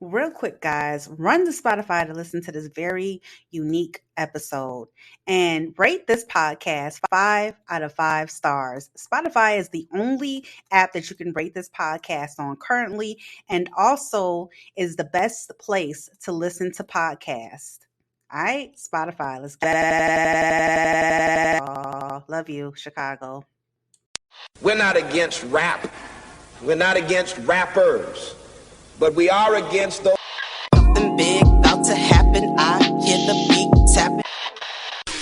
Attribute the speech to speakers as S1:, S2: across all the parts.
S1: Real quick, guys, run to Spotify to listen to this very unique episode and rate this podcast 5 out of 5 stars. Spotify is the only app that you can rate this podcast on currently, and also is the best place to listen to podcasts. All right, Spotify, let's go. Love you, Chicago.
S2: We're not against rap. We're not against rappers. But we are against those.
S1: Something big about to happen. I hear the beat tapping.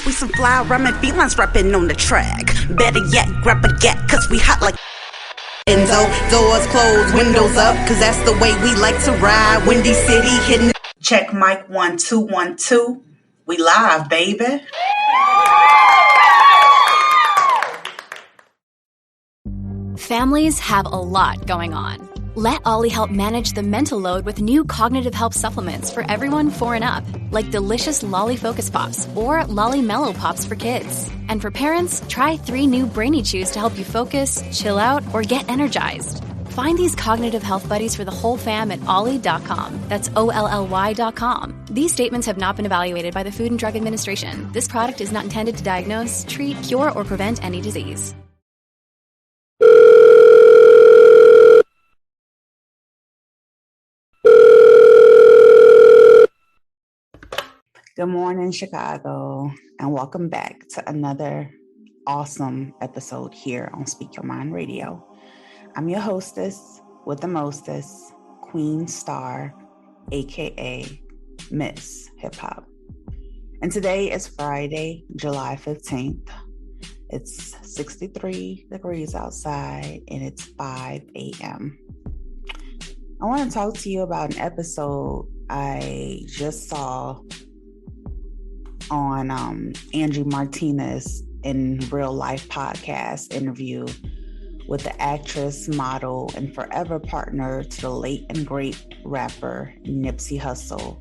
S1: We some fly rhyming felines rapping on the track. Better yet, grab a gat, cause we hot like Enzo. Doors closed, windows up, cause that's the way we like to ride. Windy City hitting. Check mic 1 2 1 2. We live, baby.
S3: Families have a lot going on. Let Ollie help manage the mental load with new cognitive help supplements for everyone 4 and up, like delicious Lolly Focus Pops or Lolly Mellow Pops for kids. And for parents, try 3 new Brainy Chews to help you focus, chill out, or get energized. Find these cognitive health buddies for the whole fam at ollie.com. That's OLLY.com. These statements have not been evaluated by the Food and Drug Administration. This product is not intended to diagnose, treat, cure, or prevent any disease.
S1: Good morning, Chicago, and welcome back to another awesome episode here on Speak Your Mind Radio. I'm your hostess with the mostest, Queen Star, aka Miss Hip Hop. And today is Friday, July 15th. It's 63 degrees outside and it's 5 a.m. I want to talk to you about an episode I just saw on Angie Martinez in Real Life podcast interview with the actress, model, and forever partner to the late and great rapper Nipsey Hussle,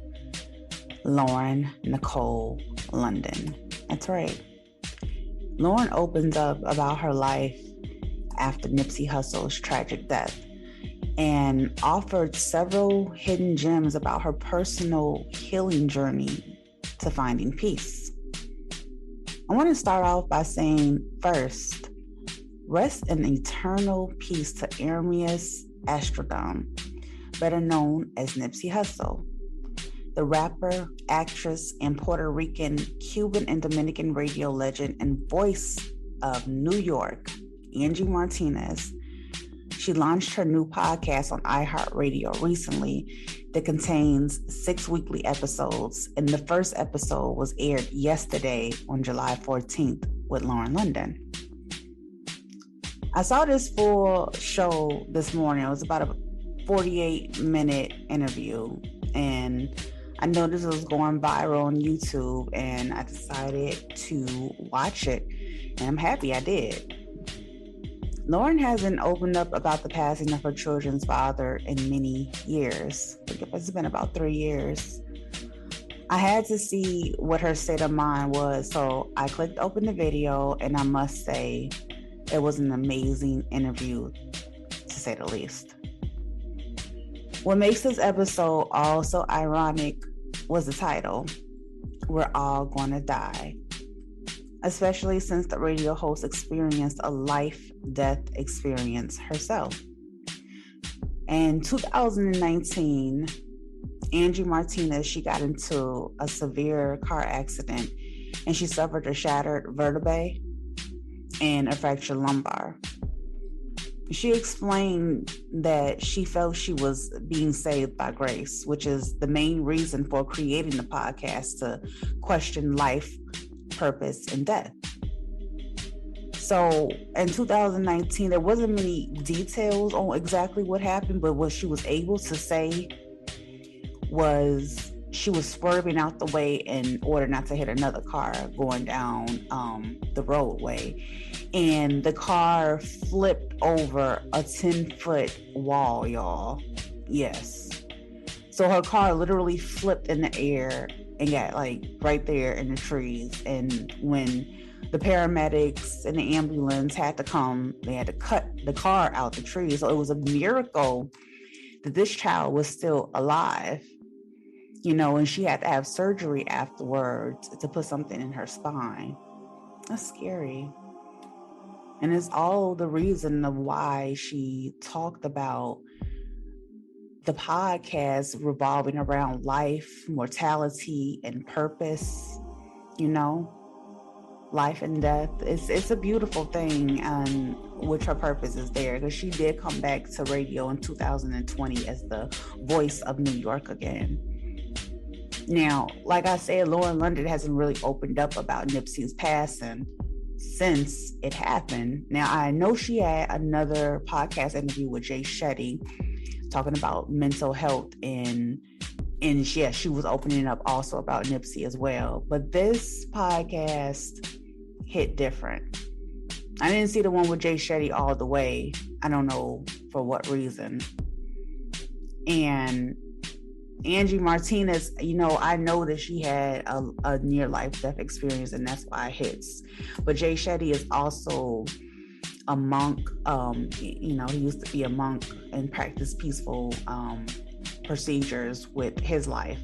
S1: Lauren Nicole London. That's right. Lauren opens up about her life after Nipsey Hussle's tragic death and offered several hidden gems about her personal healing journey to finding peace. I want to start off by saying first, rest in eternal peace to Ermias Astrodome, better known as Nipsey Hussle. The rapper, actress, and Puerto Rican, Cuban, and Dominican radio legend and voice of New York, Angie Martinez. She launched her new podcast on iHeartRadio recently that contains 6 weekly episodes, and the first episode was aired yesterday on July 14th with Lauren London. I saw this full show this morning. It was about a 48-minute interview, and I noticed it was going viral on YouTube, and I decided to watch it, and I'm happy I did. Lauren hasn't opened up about the passing of her children's father in many years. I think it's been about 3 years. I had to see what her state of mind was, so I clicked open the video, and I must say it was an amazing interview, to say the least. What makes this episode also ironic was the title, We're All Gonna Die, especially since the radio host experienced a life-death experience herself. In 2019, Angie Martinez, she got into a severe car accident and she suffered a shattered vertebrae and a fractured lumbar. She explained that she felt she was being saved by grace, which is the main reason for creating the podcast, to question life, purpose, and death. So in 2019, there wasn't many details on exactly what happened, but what she was able to say was she was swerving out the way in order not to hit another car going down the roadway. And the car flipped over a 10-foot wall, y'all. Yes. So her car literally flipped in the air and got like right there in the trees. And when the paramedics and the ambulance had to come, they had to cut the car out the tree. So it was a miracle that this child was still alive, you know, and she had to have surgery afterwards to put something in her spine. That's scary. And it's all the reason of why she talked about the podcast revolving around life, mortality, and purpose, you know, life and death. It's a beautiful thing, which her purpose is there, because she did come back to radio in 2020 as the voice of New York again. Now, like I said, Lauren London hasn't really opened up about Nipsey's passing since it happened. Now, I know she had another podcast interview with Jay Shetty talking about mental health, and yeah, she was opening up also about Nipsey as well. But this podcast hit different. I didn't see the one with Jay Shetty all the way. I don't know for what reason. And Angie Martinez, you know, I know that she had a near-life death experience, and that's why it hits. But Jay Shetty is also a monk. You know, he used to be a monk and practice peaceful procedures with his life.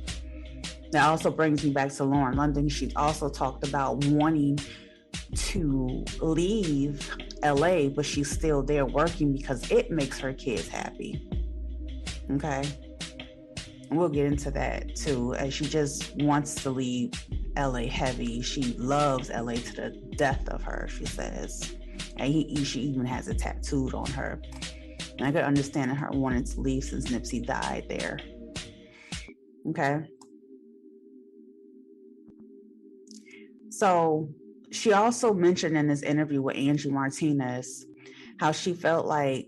S1: That also brings me back to Lauren London. She also talked about wanting to leave LA, but she's still there working because it makes her kids happy. Okay. And we'll get into that too. And she just wants to leave LA heavy. She loves LA to the death of her, she says. And she even has it tattooed on her. And I could understand her wanting to leave since Nipsey died there. Okay. So she also mentioned in this interview with Angie Martinez how she felt like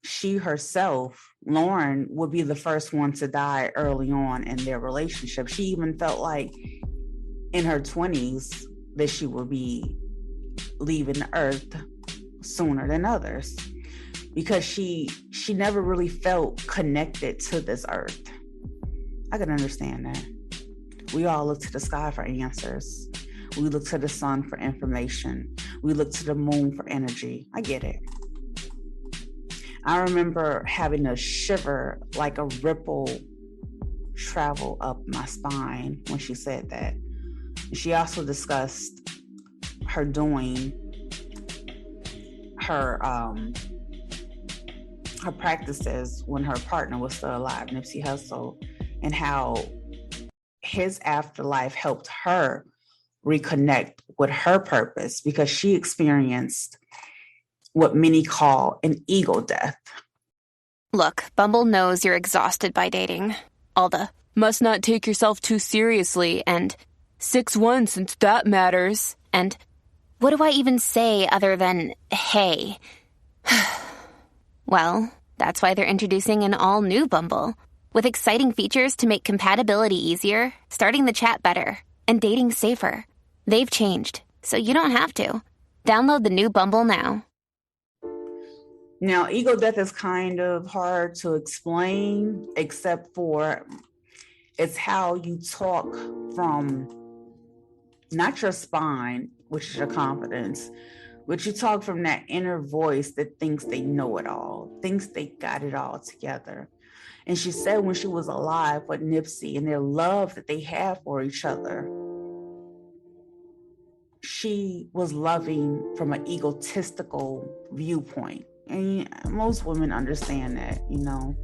S1: she herself, Lauren, would be the first one to die early on in their relationship. She even felt like in her 20s that she would be leaving the earth sooner than others, because she never really felt connected to this earth. I can understand that. We all look to the sky for answers. We look to the sun for information. We look to the moon for energy. I get it. I remember having a shiver, like a ripple, travel up my spine when she said that. She also discussed her doing her practices when her partner was still alive, Nipsey Hussle, and how his afterlife helped her reconnect with her purpose, because she experienced what many call an ego death.
S3: Look, Bumble knows you're exhausted by dating. All the must not take yourself too seriously and 6'1" since that matters. And what do I even say other than, hey? Well, that's why they're introducing an all-new Bumble, with exciting features to make compatibility easier, starting the chat better, and dating safer. They've changed, so you don't have to. Download the new Bumble now.
S1: Now, ego death is kind of hard to explain, except for it's how you talk from not your spine, which is your confidence, but you talk from that inner voice that thinks they know it all, thinks they got it all together. And she said when she was alive with Nipsey and their love that they have for each other, she was loving from an egotistical viewpoint. And most women understand that, you know,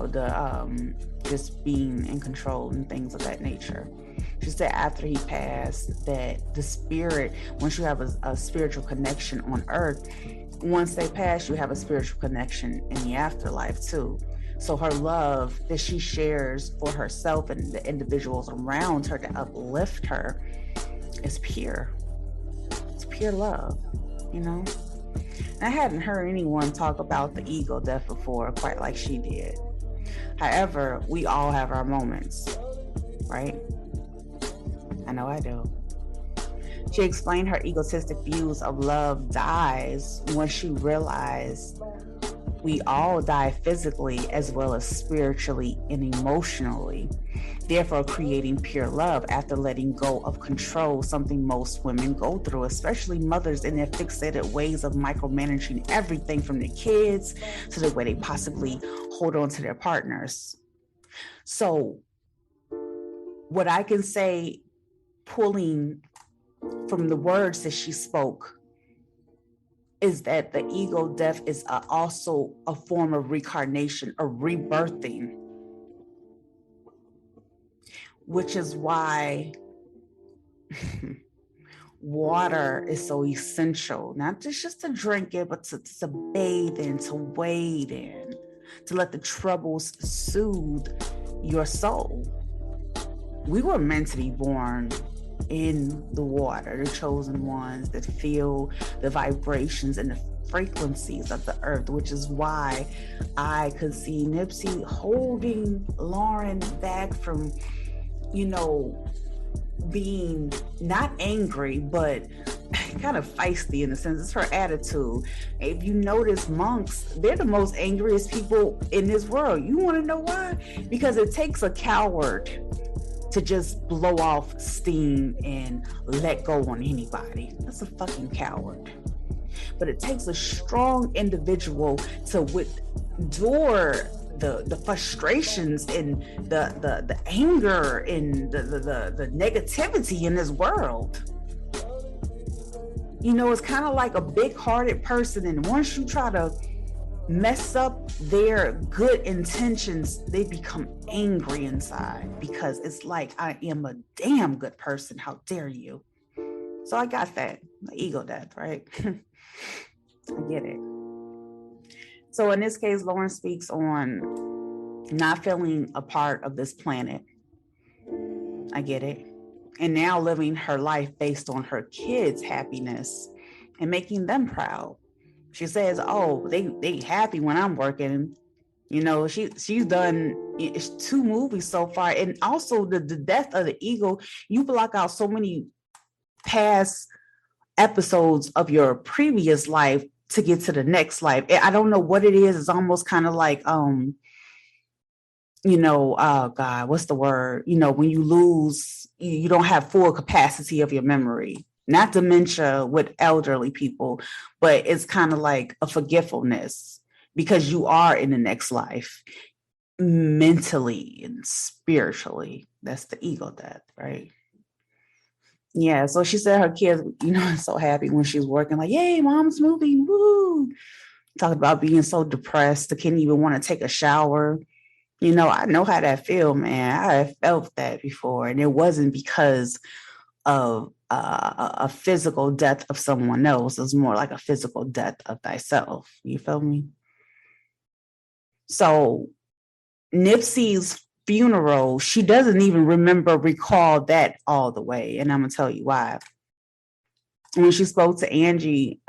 S1: the just being in control and things of that nature. She said after he passed that the spirit, once you have a spiritual connection on earth, once they pass, you have a spiritual connection in the afterlife too. So her love that she shares for herself and the individuals around her to uplift her is pure. It's pure love, you know? And I hadn't heard anyone talk about the ego death before quite like she did. However, we all have our moments, right? I know I do. She explained her egotistic views of love dies when she realized We all die physically as well as spiritually and emotionally, therefore creating pure love after letting go of control, something most women go through, especially mothers in their fixated ways of micromanaging everything from their kids to the way they possibly hold on to their partners. So what I can say, pulling from the words that she spoke, is that the ego death is also a form of reincarnation or rebirthing, which is why water is so essential, not just to drink it, but to bathe in, to wade in, to let the troubles soothe your soul. We were meant to be born in the water, the chosen ones that feel the vibrations and the frequencies of the earth, which is why I could see Nipsey holding Lauren back from, being not angry, but kind of feisty in a sense. It's her attitude. If you notice, monks, they're the most angriest people in this world. You want to know why? Because it takes a coward to just blow off steam and let go on anybody. That's a fucking coward. But it takes a strong individual to endure the frustrations and the anger and the negativity in this world. It's kind of like a big-hearted person, and once you try to mess up their good intentions, they become angry inside, because it's like, I am a damn good person, how dare you? So I got that, the ego death, right? I get it. So in this case, Lauren speaks on not feeling a part of this planet. I get it. And now living her life based on her kids' happiness and making them proud. She says, oh, they happy when I'm working. She's done 2 movies so far. And also the death of the ego, you block out so many past episodes of your previous life to get to the next life. I don't know what it is. It's almost kind of like, oh God, what's the word? When you lose, you don't have full capacity of your memory. Not dementia with elderly people, but it's kind of like a forgetfulness, because you are in the next life mentally and spiritually. That's the ego death, right? Yeah, so she said her kids, so happy when she's working, like, yay, mom's moving, woo. Talking about being so depressed, they can't even want to take a shower. I know how that feel, man. I have felt that before, and it wasn't because of a physical death of someone else. It was more like a physical death of thyself. You feel me? So Nipsey's funeral, she doesn't even recall that all the way. And I'm going to tell you why. When she spoke to Angie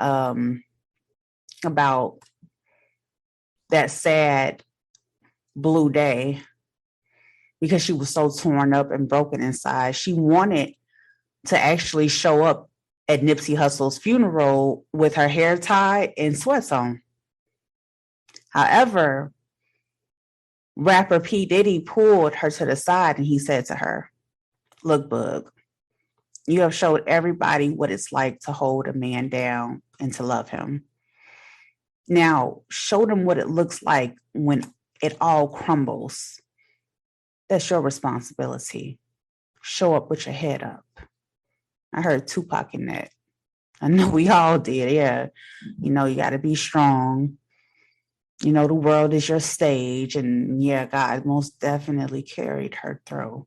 S1: about that sad blue day, because she was so torn up and broken inside, she wanted to actually show up at Nipsey Hussle's funeral with her hair tied and sweats on. However, rapper P. Diddy pulled her to the side and he said to her, look, Bug, you have showed everybody what it's like to hold a man down and to love him. Now, show them what it looks like when it all crumbles. That's your responsibility. Show up with your head up. I heard Tupac in that. I know we all did, yeah. You got to be strong. The world is your stage. And yeah, God most definitely carried her through.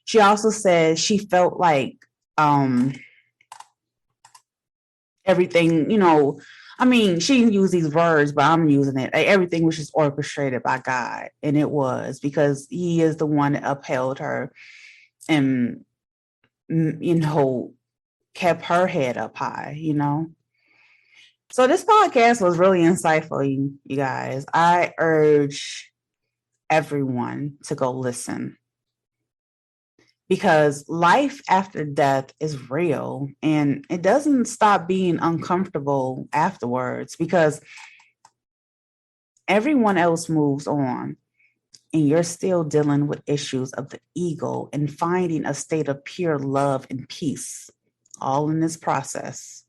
S1: She also said she felt like everything, she didn't use these words, but I'm using it. Everything was just orchestrated by God. And it was, because he is the one that upheld her and, kept her head up high, So this podcast was really insightful, you guys. I urge everyone to go listen. because life after death is real and it doesn't stop being uncomfortable afterwards, because everyone else moves on and you're still dealing with issues of the ego and finding a state of pure love and peace, all in this process.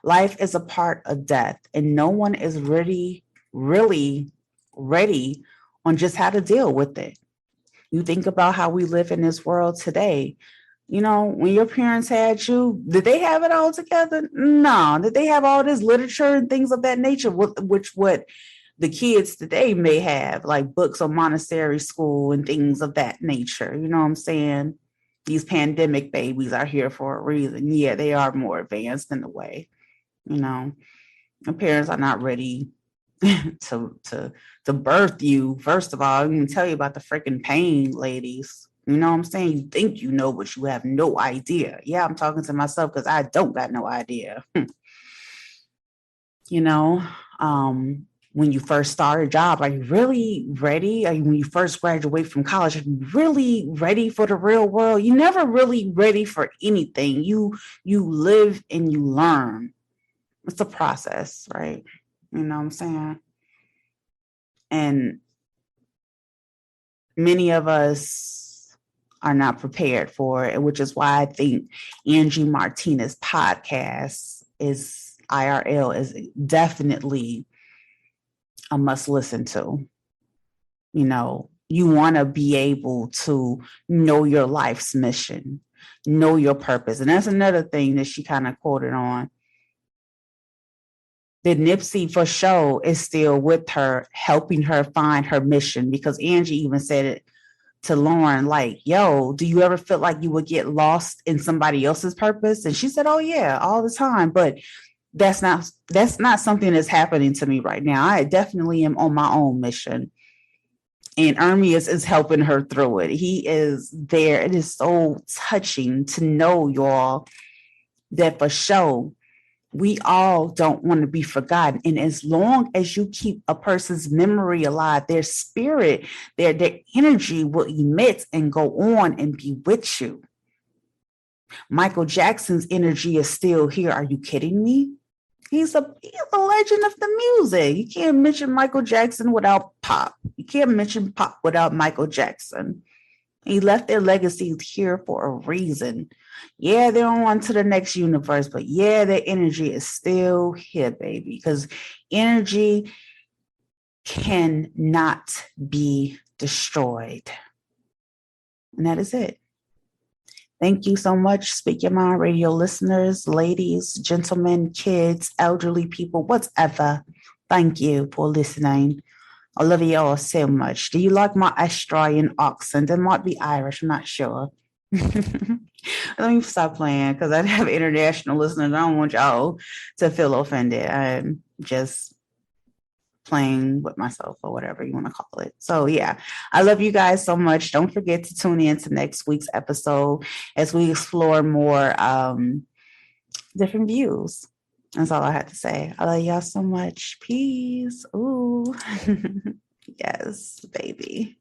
S1: Life is a part of death, and no one is really ready on just how to deal with it. You think about how we live in this world today. You know, when your parents had you, did they have it all together? No. Did they have all this literature and things of that nature, which what the kids today may have, like books on Montessori school and things of that nature? You know what I'm saying? These pandemic babies are here for a reason. Yeah, they are more advanced in a way. You know, my parents are not ready to birth you. First of all, I'm gonna tell you about the freaking pain, ladies. You know what I'm saying? You think you know, but you have no idea. Yeah, I'm talking to myself because I don't got no idea. You know, when you first start a job, are you really ready? When you first graduate from college, are you really ready for the real world? You're never really ready for anything. You live and you learn. It's a process, right? You know what I'm saying? And many of us are not prepared for it, which is why I think Angie Martinez podcast is IRL is definitely a must listen to. You know, you want to be able to know your life's mission, know your purpose. And that's another thing that she kind of quoted on. That Nipsey for sure is still with her, helping her find her mission, because Angie even said it to Lauren, like, yo, do you ever feel like you would get lost in somebody else's purpose? And she said, oh yeah, all the time. But that's not something that's happening to me right now. I definitely am on my own mission. And Ermias is helping her through it. He is there. It is so touching to know, y'all, that for sure we all don't want to be forgotten. And as long as you keep a person's memory alive, their spirit, their energy will emit and go on and be with you. Michael Jackson's energy is still here. Are you kidding me? He's a legend of the music. You can't mention Michael Jackson without pop. You can't mention pop without Michael Jackson. He left their legacy here for a reason. Yeah, they're on to the next universe, but yeah, their energy is still here, baby, because energy cannot be destroyed. And that is it. Thank you so much, Speak Your Mind Radio listeners, ladies, gentlemen, kids, elderly people, whatever. Thank you for listening. I love you all so much. Do you like my Australian accent? It might be Irish, I'm not sure. Let me stop playing because I have international listeners. I don't want y'all to feel offended. I'm just playing with myself or whatever you want to call it. So yeah, I love you guys so much. Don't forget to tune in to next week's episode as we explore more different views. That's all I had to say. I love y'all so much. Peace. Ooh. Yes, baby.